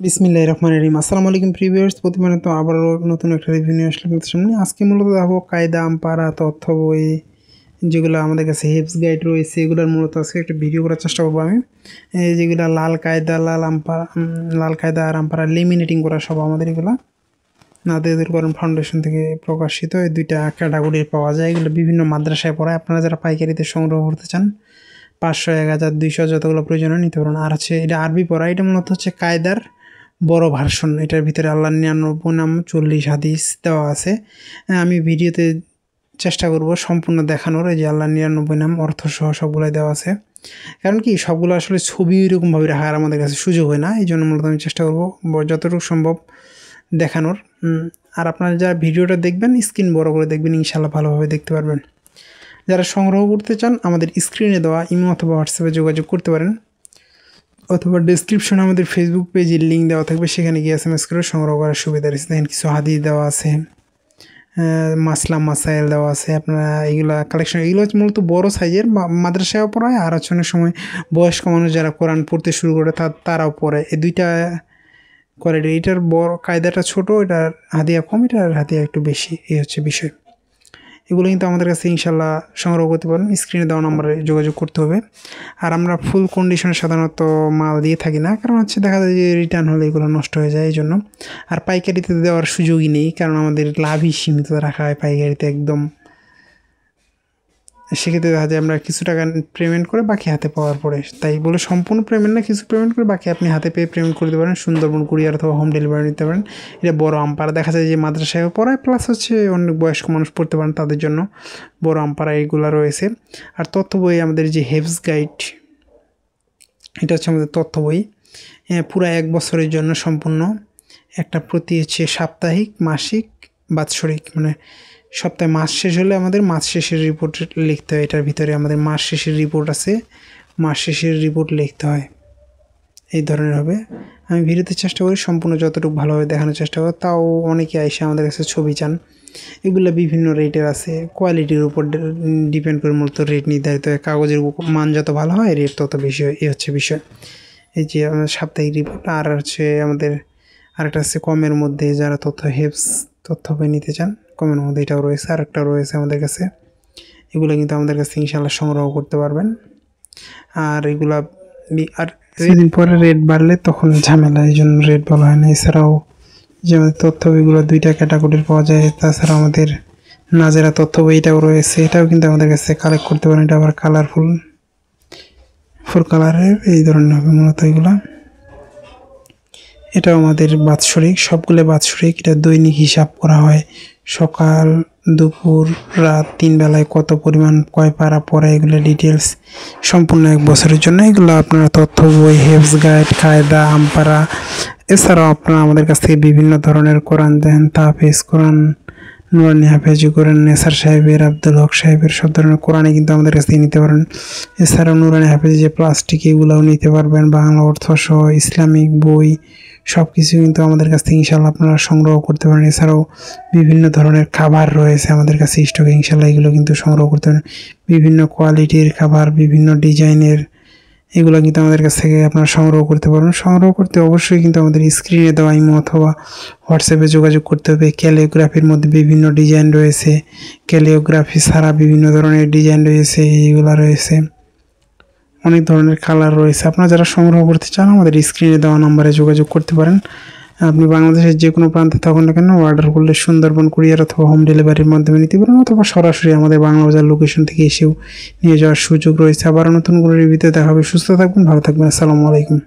বিসমিল্লাহির রহমানির রহিম। আসসালামু আলাইকুম প্রিভিউয়ার্স, প্রতিদিনের তো আবারও নতুন একটা রিভিউ নিয়ে আসলাম আপনাদের সামনে। আজকে মূলত দেখো কায়দা আমপারা তথ্য বই যেগুলো আমাদের কাছে হেল্পস গাইড রয়েছে, এগুলোর মূলত আজকে একটা ভিডিও করার চেষ্টা করবো আমি। এই যেগুলো লাল কায়দা আর আমপারা লেমিনেটিং করা সব আমাদের এগুলো নাদিয়াতুল ফাউন্ডেশন থেকে প্রকাশিত। এই দুইটা ক্যাটাগরির পাওয়া যায়। এগুলো বিভিন্ন মাদ্রাসায় পড়ায়। আপনারা যারা পাইকারিতে সংগ্রহ করতে চান 500, 1000, 200 যতগুলো প্রয়োজন নিতে পারেন। আর হচ্ছে এটা আরবি পড়া, এটা মূলত হচ্ছে কায়দার বড় ভার্সন। এটার ভিতরে আল্লাহর 99 নাম 40 হাদিস দেওয়া আছে। আমি ভিডিওতে চেষ্টা করব সম্পূর্ণ দেখানোর। এই যে আল্লাহর 99 নাম অর্থসহ সবগুলোই দেওয়া আছে। কারণ কি সবগুলো আসলে ছবি এরকমভাবে রাখার আমাদের কাছে সুযোগ হয় না, এই জন্য মূলত আমি চেষ্টা করব যতটুকু সম্ভব দেখানোর। আর আপনারা যারা ভিডিওটা দেখবেন স্ক্রিন বড় করে দেখবেন, ইনশাআল্লাহ ভালোভাবে দেখতে পারবেন। যারা সংগ্রহ করতে চান আমাদের স্ক্রিনে দেওয়া ইমো অথবা হোয়াটসঅ্যাপে যোগাযোগ করতে পারেন, অথবা ডেসক্রিপশনে আমাদের ফেসবুক পেজের লিঙ্ক দেওয়া থাকবে, সেখানে গিয়ে SMS করে সংগ্রহ করার সুবিধা রয়েছে। দেখেন কিছু হাদিস দেওয়া আছে, মাসলাম মাসাইল দেওয়া আছে। আপনারা এইগুলা কালেকশন, এগুলো হচ্ছে মূলত বড়ো সাইজের, মাদ্রাসায়ও পড়ায়। আর হচ্ছে অনেক সময় বয়স্ক মানুষ যারা কোরআন পড়তে শুরু করে তারাও পড়ে। এই দুইটা কোয়ালিটি, এটার বড় কায়দাটা ছোট, এটার হাদিয়া কম, এটার হাদিয়া একটু বেশি, এই হচ্ছে বিষয়। এগুলো কিন্তু আমাদের কাছে ইনশাল্লাহ সংগ্রহ করতে পারেন। স্ক্রিনে দেওয়া নম্বরে যোগাযোগ করতে হবে। আর আমরা ফুল কন্ডিশনে সাধারণত মাল দিয়ে থাকি না, কারণ হচ্ছে দেখা যায় যে রিটার্ন হলে এগুলো নষ্ট হয়ে যায়, এই জন্য। আর পাইকারিতে দেওয়ার সুযোগই নেই, কারণ আমাদের লাভই সীমিত রাখা হয় পাইকারিতে একদম। সেক্ষেত্রে দেখা যায় আমরা কিছু টাকা পেমেন্ট করে বাকি হাতে পাওয়ার পরে, তাই বলে সম্পূর্ণ পেমেন্ট না, কিছু পেমেন্ট করে বাকি আপনি হাতে পেয়ে পেমেন্ট করতে পারেন। সুন্দরবন কুরিয়ার অথবা হোম ডেলিভারি নিতে পারেন। এটা বড় আমপারা, দেখা যায় যে মাদ্রাসায় পড়ায়, প্লাস হচ্ছে অনেক বয়স্ক মানুষ পড়তে পারেন, তাদের জন্য বড় আমপারা এইগুলো রয়েছে। আর তথ্য বই আমাদের যে হেল্পস গাইড, এটা হচ্ছে আমাদের তথ্য বই, পুরো 1 বছরের জন্য সম্পূর্ণ। একটা প্রতি হচ্ছে সাপ্তাহিক, মাসিক, বাৎসরিক, মানে সপ্তাহে মাস শেষ হলে আমাদের মাস শেষের রিপোর্ট লিখতে হয়। এটার ভিতরে আমাদের মাস শেষের রিপোর্ট আছে, মাস শেষের রিপোর্ট লিখতে হয়, এই ধরনের হবে। আমি ভিডিওতে চেষ্টা করি সম্পূর্ণ যতটুকু ভালোভাবে দেখানোর চেষ্টা করি। তাও অনেকে এসে আমাদের কাছে ছবি চান। এগুলো বিভিন্ন রেটের আছে, কোয়ালিটির উপর ডিপেন্ড করে মূলত রেট নির্ধারিত হয়। কাগজের মান যত ভালো হয় রেট তত বেশি হয়, এই হচ্ছে বিষয়। এই যে আমাদের সাপ্তাহিক রিপোর্ট। আর হচ্ছে আমাদের আরেকটা আছে কমের মধ্যে, যারা তথ্য বই নিতে চান কমের মধ্যে, এটাও রয়েছে। আরেকটা রয়েছে আমাদের কাছে, এগুলো কিন্তু আমাদের কাছে ইনশাআল্লাহ সংগ্রহ করতে পারবেন। আর এগুলা আর সেদিন পরে রেট বাড়লে তখন ঝামেলা, এই জন্য রেট বলা হয় না। এছাড়াও যে আমাদের তথ্য বইগুলো 2টা ক্যাটাগরির পাওয়া যায়। তাছাড়া আমাদের নাজেরা তথ্য বই এটাও রয়েছে, এটাও কিন্তু আমাদের কাছে কালেক্ট করতে পারেন। এটা আবার কালারফুল, ফুল কালারের এই ধরনের হবে মূলত এগুলা। এটাও আমাদের বাৎসরিক, সবগুলো বাৎসরিক। এটা দৈনিক হিসাব করা হয়, সকাল, দুপুর, রাত, 3 বেলায় কত পরিমাণ কয় পারা পড়ে, এগুলো ডিটেলস সম্পূর্ণ 1 বছরের জন্য। এগুলো আপনারা তথ্য বই, হেল্পস গাইড, কায়দা, আমপারা, এছাড়াও আপনারা আমাদের কাছ থেকে বিভিন্ন ধরনের কোরআন দেন, তাহফিজ কোরআন, নুরানি হাফেজি কোরআন, নেসার সাহেবের, আব্দুল হক সাহেবের, সব ধরনের কোরআনই কিন্তু আমাদের কাছ থেকে নিতে পারেন। এছাড়াও নুরানি হাফেজি যে প্লাস্টিক, এগুলোও নিতে পারবেন। বাংলা অর্থসহ ইসলামিক বই সব কিছু কিন্তু আমাদের কাছ থেকে ইনশাআল্লাহ আপনারা সংগ্রহ করতে পারেন। এছাড়াও বিভিন্ন ধরনের খাবার রয়েছে আমাদের কাছে স্টকে, ইনশাআল্লাহ এগুলো কিন্তু সংগ্রহ করতে পারেন। বিভিন্ন কোয়ালিটির খাবার, বিভিন্ন ডিজাইনের, এগুলো কিন্তু আমাদের কাছ থেকে আপনারা সংগ্রহ করতে পারবেন। সংগ্রহ করতে অবশ্যই কিন্তু আমাদের স্ক্রিনে দেওয়া ইমো অথবা হোয়াটসঅ্যাপে যোগাযোগ করতে হবে। ক্যালিওগ্রাফির মধ্যে বিভিন্ন ডিজাইন রয়েছে, ক্যালিওগ্রাফি ছাড়া বিভিন্ন ধরনের ডিজাইন রয়েছে, এইগুলো রয়েছে, অনেক ধরনের কালার রয়েছে। আপনারা যারা সংগ্রহ করতে চান আমাদের স্ক্রিনে দেওয়া নম্বরে যোগাযোগ করতে পারেন। আপনি বাংলাদেশের যে কোনো প্রান্তে থাকুন না কেন, অর্ডার করলে সুন্দরবন কুরিয়ার অথবা হোম ডেলিভারির মাধ্যমে নিতে পারেন, অথবা সরাসরি আমাদের বাংলা বাজার লোকেশন থেকে এসেও নিয়ে যাওয়ার সুযোগ রয়েছে। আবার নতুন করে রিভিউতে দেখা হবে। সুস্থ থাকবেন, ভালো থাকবেন। আসসালামু আলাইকুম।